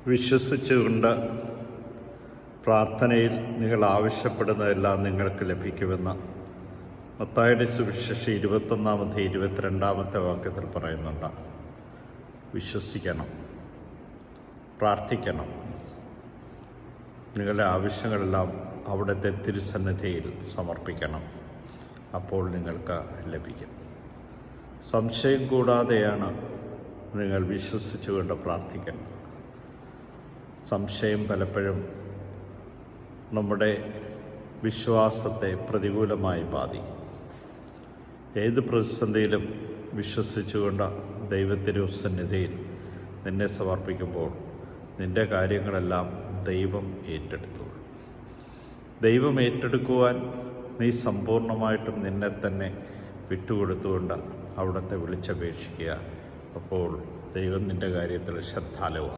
വിശ്വസിച്ചുകൊണ്ട് പ്രാർത്ഥനയിൽ നിങ്ങൾ ആവശ്യപ്പെടുന്നതെല്ലാം നിങ്ങൾക്ക് ലഭിക്കുമെന്ന് മത്തായിയുടെ സുവിശേഷം 21-22 വാക്യത്തിൽ പറയുന്നുണ്ട്. വിശ്വസിക്കണം, പ്രാർത്ഥിക്കണം, നിങ്ങളുടെ ആവശ്യങ്ങളെല്ലാം അവിടുത്തെ തിരുസന്നിധിയിൽ സമർപ്പിക്കണം. അപ്പോൾ നിങ്ങൾക്ക് ലഭിക്കും. സംശയം കൂടാതെയാണ് നിങ്ങൾ വിശ്വസിച്ചുകൊണ്ട് പ്രാർത്ഥിക്കേണ്ടത്. സംശയം പലപ്പോഴും നമ്മുടെ വിശ്വാസത്തെ പ്രതികൂലമായി ബാധിക്കും. ഏത് പ്രതിസന്ധിയിലും വിശ്വസിച്ചുകൊണ്ട് ദൈവത്തിരുസന്നിധിയിൽ നിന്നെ സമർപ്പിക്കുമ്പോൾ നിൻ്റെ കാര്യങ്ങളെല്ലാം ദൈവം ഏറ്റെടുത്തോളും. ദൈവം ഏറ്റെടുക്കുവാൻ നീ സമ്പൂർണ്ണമായിട്ടും നിന്നെ തന്നെ വിട്ടുകൊടുത്തുകൊണ്ട് അവിടുത്തെ വിളിച്ചപേക്ഷിക്കുക. അപ്പോൾ ദൈവം നിൻ്റെ കാര്യത്തിൽ ശ്രദ്ധാലുവാണ്.